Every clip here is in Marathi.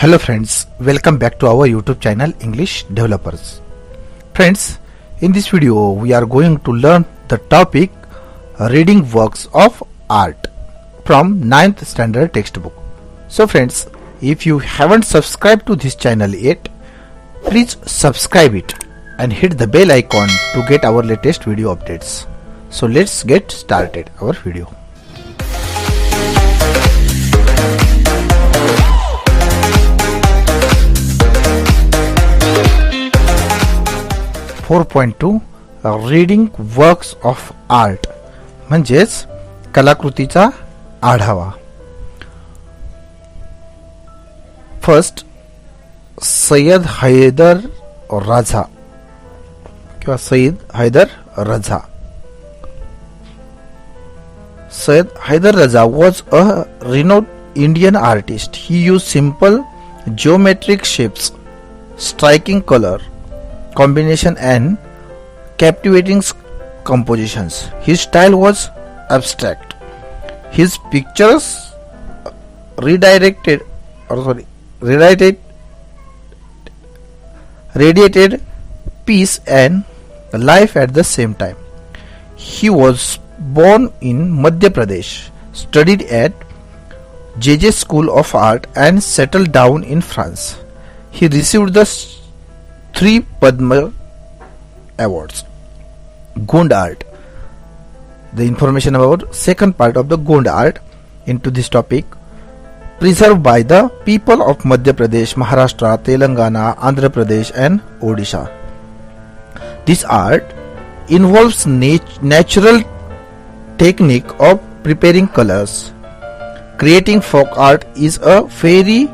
Hello friends, welcome back to our YouTube channel English Developers. Friends, in this video we are going to learn the topic reading works of art from 9th standard textbook. So friends, if you haven't subscribed to this channel yet, please subscribe it and hit the bell icon to get our latest video updates. So let's get started our video. Reading works of art म्हणजेच कलाकृतीचा आढावा. फर्स्ट, सय्यद हैदर राजा किंवा Saeed Haider Raza. Sayyid Haider Raza was a renowned Indian artist. He used simple geometric shapes, striking color combination and captivating compositions. His style was abstract. His pictures radiated peace and life at the same time. He was born in Madhya Pradesh, studied at JJ School of Art and settled down in France. He received the 3 Padma Awards. Gond art. The information about second part of the Gond art into this topic, preserved by the people of Madhya Pradesh, Maharashtra, Telangana, Andhra Pradesh and Odisha. This art involves natural technique of preparing colors. Creating folk art is a very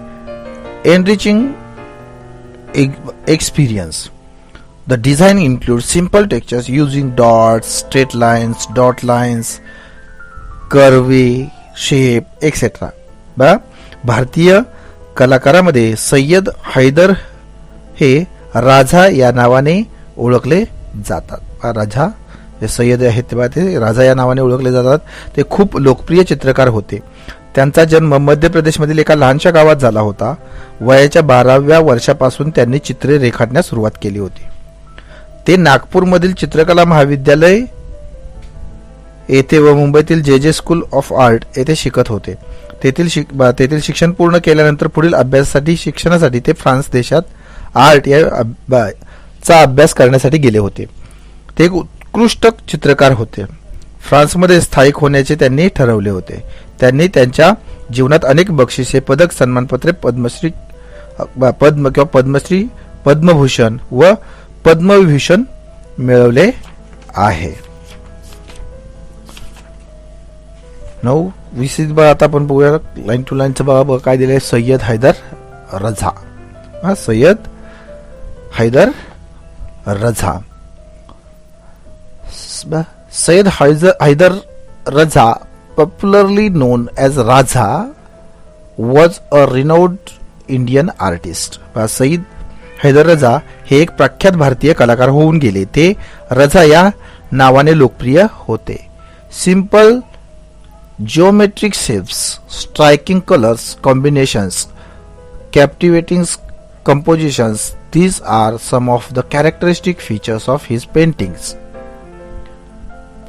enriching experience. The design includes simple textures using dots, straight lines, dot lines, curve, shape, etc. भारतीय कलाकारामध्ये सय्यद हैदर हे राजा या नावाने ओळखले जातात. राजा जे सय्यद आहेत तेव्हा ते राजा या नावाने ओळखले जातात. ते खूप लोकप्रिय चित्रकार होते. त्यांचा जन्म मध्य प्रदेशमधील एका लहानशा गावात झाला होता. वयाच्या 12व्या वर्षापासून त्यांनी चित्रे रेखाटण्यास सुरुवात केली होती. ते नागपूरमधील चित्रकला महाविद्यालय येथे व मुंबईतील JJ स्कूल ऑफ आर्ट येथे शिकत होते. तेथील शिक्षण पूर्ण केल्यानंतर पुढील शिक्षणासाठी ते फ्रान्स देशात आर्ट चा अभ्यास करण्यासाठी गेले होते. ते एक उत्कृष्ट चित्रकार होते. फ्रान्समध्ये स्थायिक होण्याचे त्यांनी ठरवले होते. त्यांनी त्यांच्या जीवनात अनेक बक्षिसे, पदक, सन्मानपत्रे, पद्मभूषण व पद्मविभूषण मिळवले आहे. आता आपण बघूया लाईन टू लाईनचं बघा काय दिलंय. Syed Haider Raza. Syed Haider Raza. Sayyid Haider Raza, popularly known as Raja, was a renowned Indian artist. Saeed Haider रजा हे एक प्रख्यात भारतीय कलाकार होऊन गेले. ते रजा या नावाने लोकप्रिय होते. Simple geometric shapes, striking colors combinations, captivating compositions, these are some of the characteristic features of his paintings.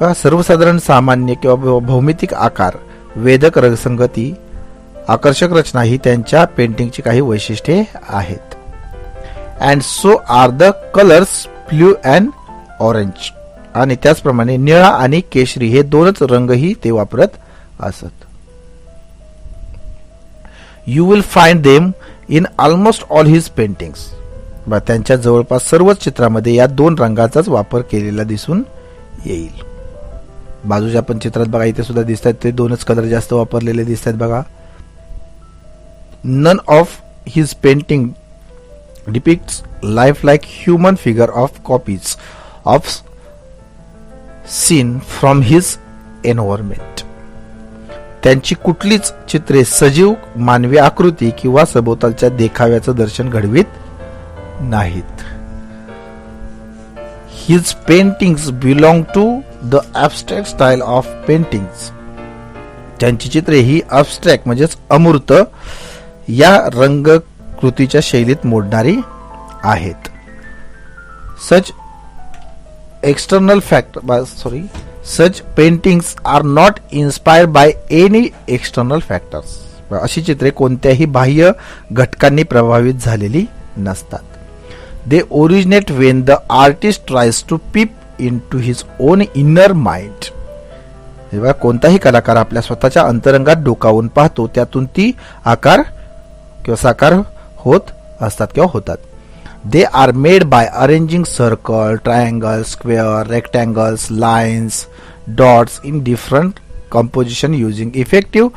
सर्वसाधारण, सामान्य किंवा भौमितिक आकार, वेदक रंगसंगती, आकर्षक रचना ही त्यांच्या पेंटिंगची काही वैशिष्ट्ये आहेत. And so are the colours blue and orange. आणि त्याचप्रमाणे निळा आणि केशरी हे दोनच रंगही ते वापरत असत. You will find them in almost all his paintings. त्यांच्या जवळपास सर्वच चित्रामध्ये या 2 रंगाचाच वापर केलेला दिसून येईल. बाजूच्या पण चित्रात बघा इथे सुद्धा दिसत आहेत ते 2च कलर जास्त वापरलेले दिसत आहेत बघा. None of his painting depicts life like human figure of copies of scene from his environment. त्यांची कुठलीच चित्रे सजीव मानवी आकृती किंवा सभोवतालच्या देखाव्याचं दर्शन घडवीत नाहीत. His paintings belong to the abstract style of paintings. त्यांची चित्रे ही abstract म्हणजेच अमूर्त या रंग कृतीच्या शैलीत मोडणारी आहेत. सच external such paintings are not inspired by any external factors. अशी चित्रे कोणत्याही बाह्य घटकांनी प्रभावित झालेली नसतात. They originate when the artist tries to peep into his own inner mind. जेव्हा कोणताही कलाकार आपल्या स्वतःच्या अंतरंगात डोकावून पाहतो, त्यातून ती आकार किंवा साकार होत असतात किंवा होतात. They are made by arranging circle, triangle, square, rectangles, lines, dots in different composition using effective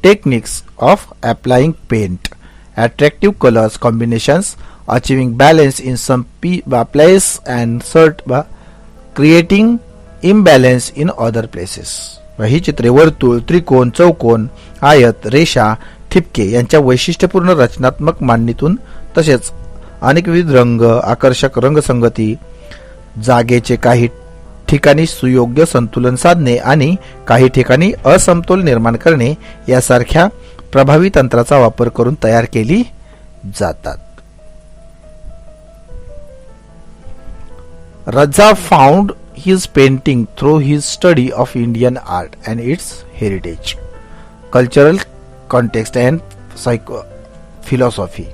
techniques of applying paint, attractive colors combinations, achieving balance in some place and creating imbalance in other places. ही चित्रे वर्तुळ, त्रिकोण, चौकोन, आयत, रेषा, ठिपके यांच्या वैशिष्ट्यपूर्ण रचनात्मक मांडणीतून तसेच अनेक विविध रंग, आकर्षक रंगसंगती, जागेचे काही ठिकाणी सुयोग्य संतुलन साधणे आणि काही ठिकाणी असमतोल निर्माण करणे यासारख्या प्रभावी तंत्राचा वापर करून तयार केली जातात. Raza found his painting through his study of Indian art and its heritage, cultural context and philosophy.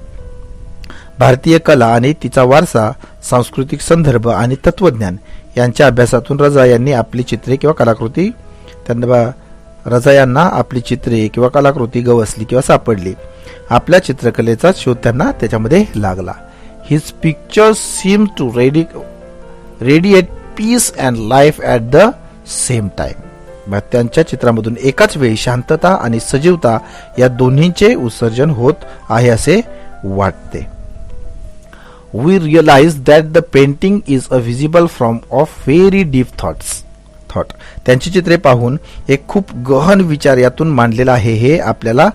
भारतीय कला आणि तिचा वारसा, सांस्कृतिक संदर्भ आणि तत्वज्ञान यांच्या अभ्यासातून रझा यांना आपली चित्रे किंवा कलाकृती गवसली किंवा सापडली. आपल्या चित्रकलेचा शोध त्यांना त्याच्यामध्ये लागला. His pictures seem to radiate peace and life at the same time. त्यांच्या चित्रामधून एकाच वेळी शांतता आणि सजीवता या दोन्हींचे उत्सर्जन होत आहे असे वाटते. We realize that the painting is a visible form of very deep thought. त्यांची चित्रे पाहून एक खूप गहन विचार यातून मांडलेला आहे हे आपल्याला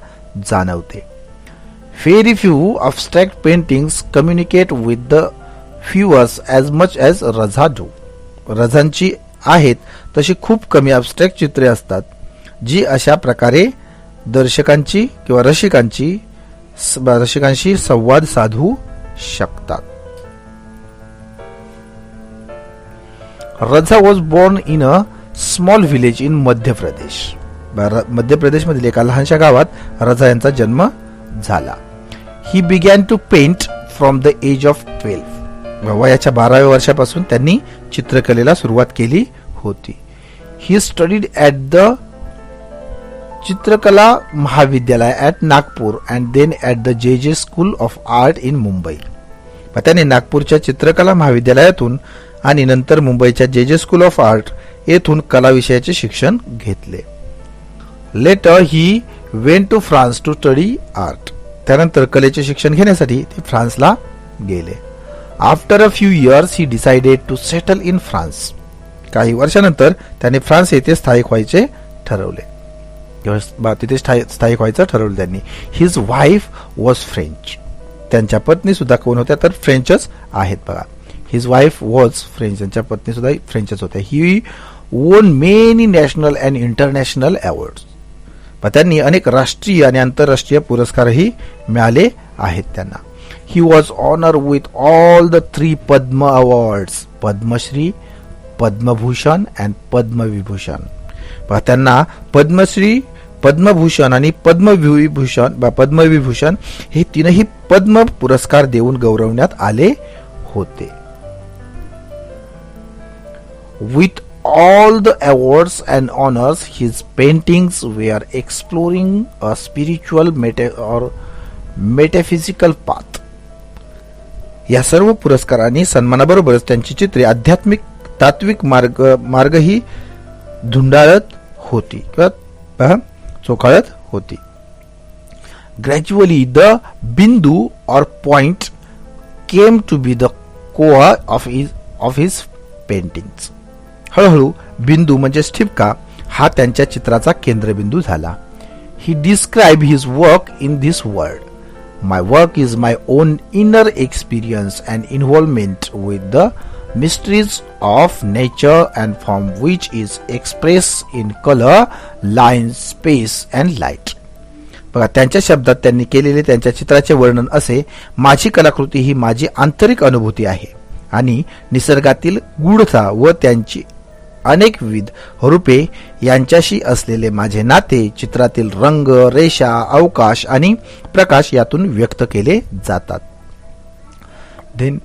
जाणवते. Very few abstract paintings communicate with the viewers as much as Raza do. रझांची आहेत तशी खूप कमी अब्स्ट्रॅक्ट चित्रे असतात जी अशा प्रकारे दर्शकांची किंवा रसिकांशी संवाद साधू शकतात. Raza was born in a small village in Madhya Pradesh. Madhya Pradesh मधील एका लहानशा गावात रझा यांचा जन्म झाला. He began to paint from the age of 12. वयाच्या 12व्या वर्षापासून त्यांनी चित्रकलेला सुरुवात केली होती. He studied at the Chitrakala Mahavidyalaya at Nagpur and then at the J school of art in Mumbai. त्याने नागपूरच्या चित्रकला महाविद्यालयातून आणि नंतर मुंबईच्या जे स्कूल ऑफ आर्ट येथून कला विषयाचे शिक्षण घेतले. Later he went to France to study art. त्यानंतर कलेचे शिक्षण घेण्यासाठी ते फ्रान्सला गेले. After a few years he decided to settle in France. काही वर्षानंतर त्याने फ्रान्स येथे स्थायिक व्हायचे ठरवले. तिथे स्थायिक व्हायचं ठरवलं त्यांनी. His wife was French. त्यांच्या पत्नी सुद्धा कोण होत्या तर फ्रेंचच आहेत बघा. His wife was French. त्यांच्या पत्नी सुद्धा फ्रेंचच होत्या. He won many national and international awards. त्यांनी अनेक राष्ट्रीय आणि आंतरराष्ट्रीय पुरस्कारही मिळाले आहेत त्यांना. He was honored with all the 3 Padma awards, Padmashri, Padma Bhushan and Padma Vibhushan. त्यांना पद्मश्री, पद्मभूषण आणि पद्मविभूषण हे तीनही पद्म पुरस्कार देऊन गौरवण्यात आले होते. With all the awards and honors, his paintings were exploring a spiritual or metaphysical path. या सर्व पुरस्कारांनी सन्मानाबरोबरच त्यांची चित्रे आध्यात्मिक तात्विक मार्गही धुंडाळत होती किंवा चोखाळत होती. ग्रॅज्युअली द बिंदू और point came to be the core of his paintings. हळूहळू बिंदू म्हणजे ठिपका हा त्यांच्या चित्राचा केंद्रबिंदू झाला. He describe his work in this word. My work is my own inner experience and involvement with the mysteries of nature and form which is expressed in color, lines, space and light. बघा, त्यांच्या शब्दात त्यांनी केलेले त्यांच्या चित्राचे वर्णन असे: माझी कलाकृती ही माझी आंतरिक अनुभूती आहे आणि निसर्गातील गूढता व त्यांची अनेक विविध रूपे यांच्याशी असलेले माझे नाते चित्रातील रंग, रेषा, अवकाश आणि प्रकाश यातून व्यक्त केले जातात. Then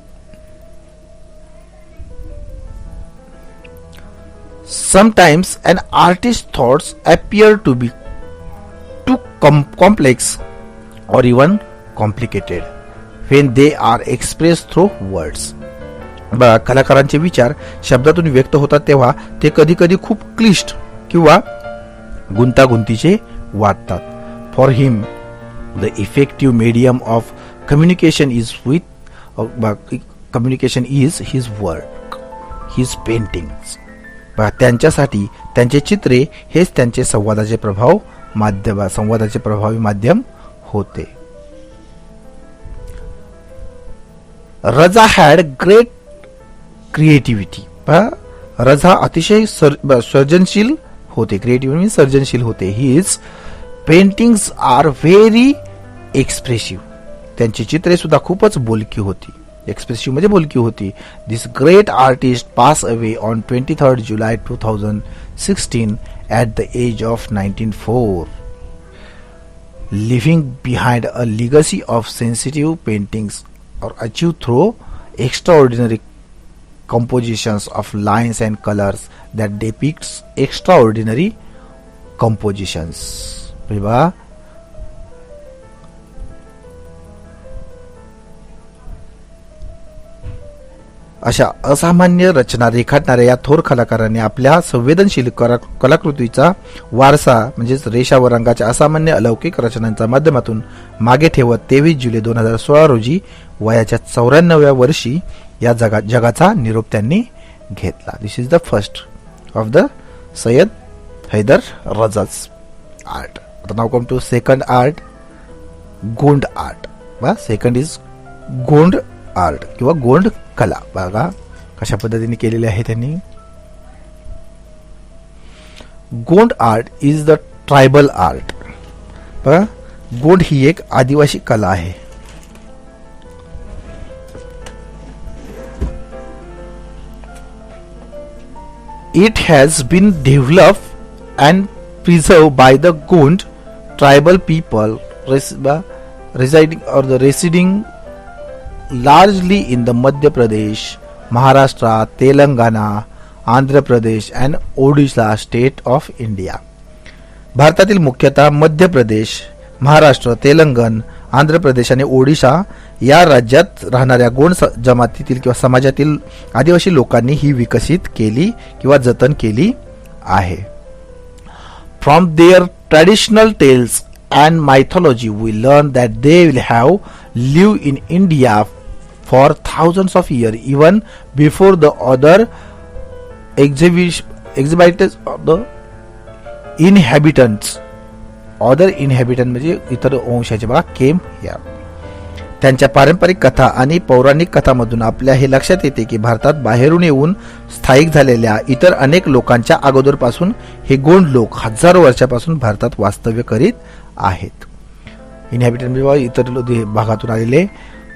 sometimes an artist's thoughts appear to be too complex or even complicated when they are expressed through words. कलाकारांचे विचार शब्दातून व्यक्त होतात तेव्हा ते कधी कधी खूप क्लिष्ट किंवा गुंतागुंतीचे वाटतात. For him the effective medium of communication is his work, his paintings. त्यांच्यासाठी त्यांचे चित्रे हेच त्यांचे संवादाचे प्रभावी माध्यम होते. रजा हॅड ग्रेट क्रिएटिव्हिटी. रजा अतिशय सर्जनशील होते. क्रिएटिव्ह मीन्स सर्जनशील होते. His paintings are very expressive. त्यांची चित्रे सुद्धा खूपच बोलकी होती. एक्सप्रेसिव्ह म्हणजे बोलकी होती. This great artist pass away on 23 July 2016 at the age of 94, living behind a legacy of sensitive paintings or achieved through extraordinary compositions of lines and colors that depicts extraordinary compositions. बघा, अशा असामान्य रचना रेखाटणाऱ्या या थोर कलाकारांनी आपल्या संवेदनशील कलाकृतीचा वारसा म्हणजेच रेषा व रंगाच्या असामान्य अलौकिक रचनांच्या माध्यमातून मागे ठेवत 23 जुलै 2016 रोजी वयाच्या 94व्या वर्षी या जगाचा निरोप त्यांनी घेतला. This is the first of the Syed Haider Raza's art. आता now come to second art, Gond art. Second is Gond art किंवा गोंड कला. बघा कशा पद्धतीने केलेले आहे त्यांनी. Gond art is the tribal art. बघा, गोंड ही एक आदिवासी कला आहे. It has been developed and preserved by the Gond tribal people residing largely in the Madhya Pradesh, Maharashtra, Telangana, Andhra Pradesh and Odisha state of India. भारतातील मुख्यतः मध्य प्रदेश, महाराष्ट्र, तेलंगण, आंध्र प्रदेश आणि ओडिशा या राज्यात राहणाऱ्या गोंड जमातीतील किंवा समाजातील आदिवासी लोकांनी ही विकसित केली किंवा जतन केली आहे. From their traditional tales and mythology we learn that they will have live in India for thousands of years even before the other exhibitors of the inhabitants. Other inhabitant म्हणजे इतर वंशाचे बघा केम या. त्यांच्या पारंपरिक कथा आणि पौराणिक कथामधून आपल्या हे लक्षात येते की भारतात बाहेरून येऊन स्थायिक झालेल्या इतर अनेक लोकांच्या अगोदरपासून हे गोंड लोक हजारो वर्षापासून भारतात वास्तव्य करीत आहेत. इनहॅबिटंट म्हणजे इतर भागातून आलेले.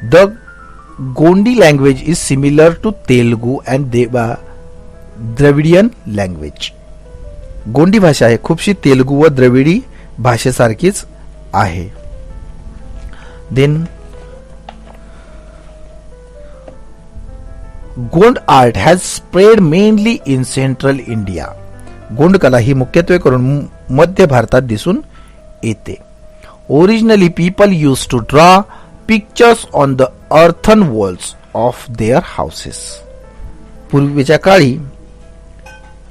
The Gondi language is similar to Telugu and Dravidian language. Gondi भाषा आहे खूपशी तेलुगू व द्रविडी भाषेसारखीच आहे. Then Gond art has spread mainly in central India. Gond कला ही मुख्यत्वे करून मध्य भारतात दिसून येते. Originally people use to draw pictures on the earthen walls of their houses. पूर्वीच्या काळी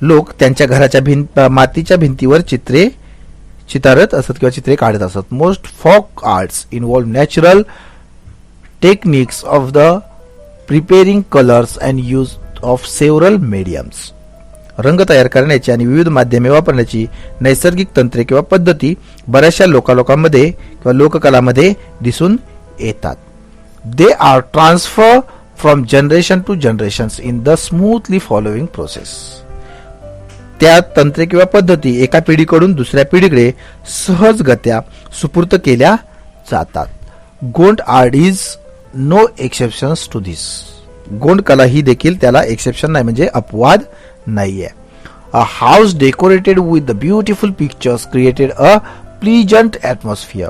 लोक त्यांच्या घराच्या मातीच्या भिंतीवर चित्रे चितारत असत किंवा चित्रे काढत असत. Most folk arts involve natural techniques of the preparing colours and use of several mediums. रंग तयार करण्याची आणि विविध माध्यमे वापरण्याची नैसर्गिक तंत्रे किंवा पद्धती बऱ्याचशा लोकांमध्ये किंवा लोककलामध्ये दिसून येतात. They are transfer from generation to generation in the smoothly following process. त्या तंत्रे किंवा पद्धती एका पिढीकडून दुसऱ्या पिढीकडे सहजगत्या सुपूर्त केल्या जातात. Gond art is no exceptions to this. Gond कला ही देखील त्याला एक्सेप्शन नाही, म्हणजे अपवाद नाहीये. A house decorated with the beautiful pictures created a pleasant atmosphere.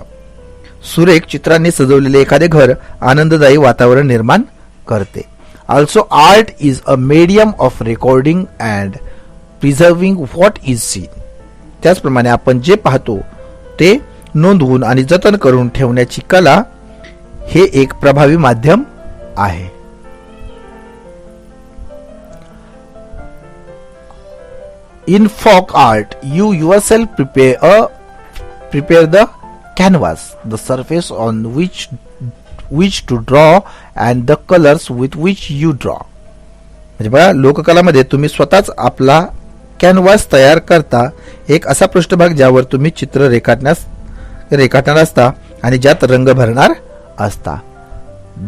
सुरेख चित्रांनी सजवलेले एखादे घर आनंददायी वातावरण निर्माण करते. Also art is a medium of recording and preserving what is seen. त्याचप्रमाणे आपण जे पाहतो ते नोंदवून आणि जतन करून ठेवण्याची कला हे एक प्रभावी माध्यम आहे. In folk art, you yourself prepare the canvas, the surface on which to draw, and the colors with which you draw. म्हणजे बघा, लोककलामध्ये तुम्ही स्वतःच आपला कॅनव्हास तयार करता, एक असा पृष्ठभाग ज्यावर तुम्ही चित्र रेखाटणार असता आणि ज्यात रंग भरणार असता.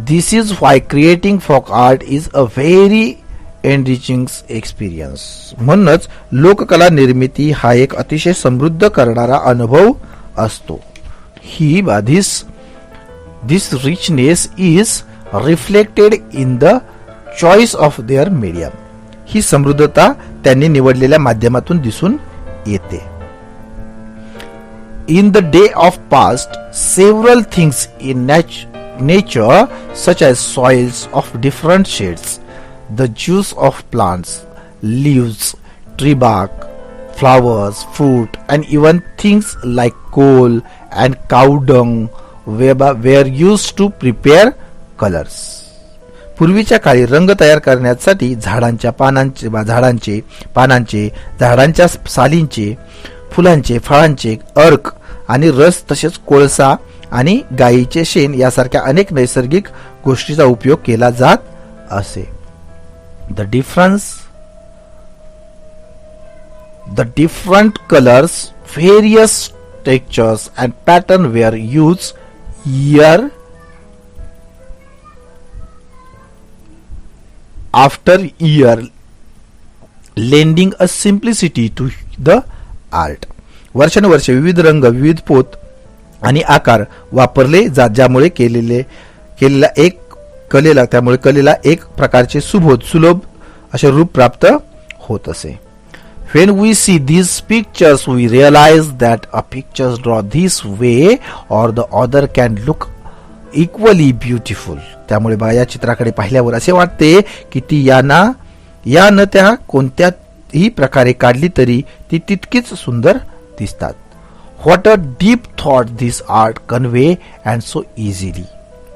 This is why creating folk art is a very enriching experience. म्हणूनच लोककला निर्मिती हा एक अतिशय समृद्ध करणारा अनुभव असतो. This richness is reflected in the choice of their medium. ही समृद्धता त्यांनी निवडलेल्या माध्यमातून दिसून येते. In the day of past, several things in nature such as soils of different shades, the juice of plants, leaves, tree bark, flowers, fruit, and even things like coal and cow dung were used to prepare colors. पूर्वीच्या काळी रंग तयार करण्यासाठी झाडांच्या पानांचे, झाडांच्या सालींचे, फुलांचे, फळांचे अर्क आणि रस, तसेच कोळसा आणि गायीचे शेण यासारख्या अनेक नैसर्गिक गोष्टींचा उपयोग केला जात असे. The different colors, various textures and pattern were used year after year, lending a simplicity to the art. वर्षानुवर्षे विविध रंग, विविध पोत आणि आकार वापरले जात, ज्यामुळे कलेला एक प्रकारचे सुलभ असे रूप प्राप्त होत असे. When we see these pictures, we realize that a picture drawn this way or the other can look equally beautiful. त्यामुळे बघा, या चित्राकडे पाहिल्यावर असे वाटते की ती या न त्या कोणत्याही प्रकारे काढली तरी ती तितकीच सुंदर दिसतात. What a deep thought this art convey and so easily.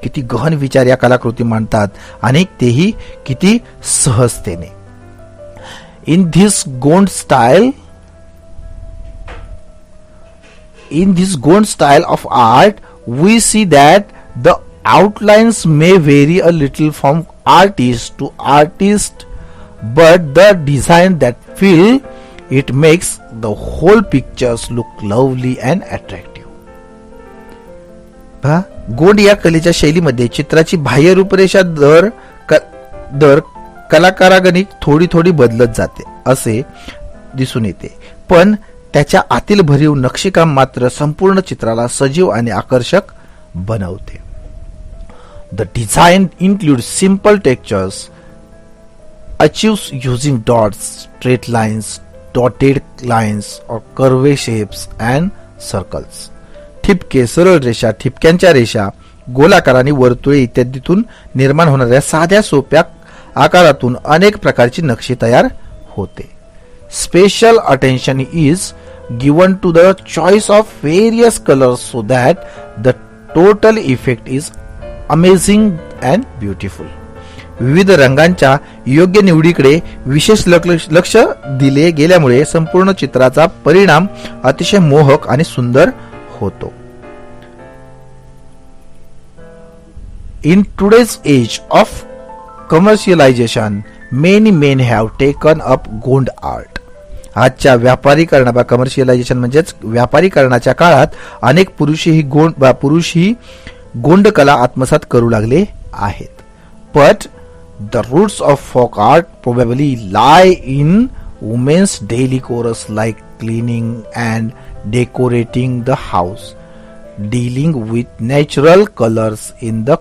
किती गहन विचार या कलाकृती मांडतात आणि तेही किती सहजतेने. In this Gond style of art, we see that the outlines may vary a little from artist to artist, but the design that fill it makes the whole pictures look lovely and attractive. Gond या कलेच्या शैलीमध्ये चित्राची बाह्य रूपरेषा दर कलाकारागणिक थोडी बदलत जाते असे दिसून येते, पण त्याच्या आतील भरीव नक्षीकाम मात्र संपूर्ण चित्राला सजीव आणि आकर्षक बनवते. The design includes simple textures achieved using dots, straight lines, dotted lines or curved shapes and circles. ठिपके, सरळ रेषा, ठिपक्यांच्या रेषा, गोलाकार आणि वर्तुळे इत्यादीतून निर्माण होणाऱ्या साध्या सोप्या आकारातून अनेक प्रकारची नक्षी तयार होते. Special attention is given to the choice of various colours so that the total effect is amazing and beautiful. विविध रंगांच्या योग्य निवडीकडे विशेष लक्ष दिले गेल्यामुळे संपूर्ण चित्राचा परिणाम अतिशय मोहक आणि सुंदर होतो. In today's age of commercialization, many men have taken up Gond art. आजच्या व्यापारीकरणा कमर्शियलायझेशन म्हणजेच व्यापारीकरणाच्या काळात अनेक पुरुषही गोंड कला आत्मसात करू लागले आहेत. But the roots of folk art probably lie in women's daily chores like cleaning and decorating the house, dealing with natural colors in the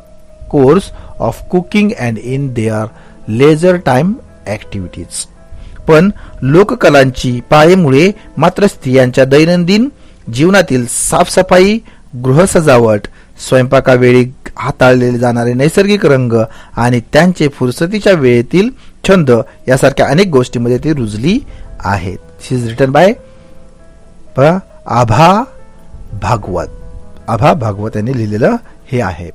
course of cooking and in their leisure time activities. पण लोककलांची पाळेमुळे मात्र स्त्रियांच्या दैनंदिन जीवनातील साफसफाई, गृहसजावट, स्वयंपाकावेळी हाताळले जाणारे नैसर्गिक रंग आणि त्यांचे फुरसतीच्या वेळेतील छंद यासारख्या अनेक गोष्टींमध्ये ती रुजली आहेत. शी इज रिटन बाय आभा भागवत. आभा भागवत यांनी लिहिलेलं हे आहे.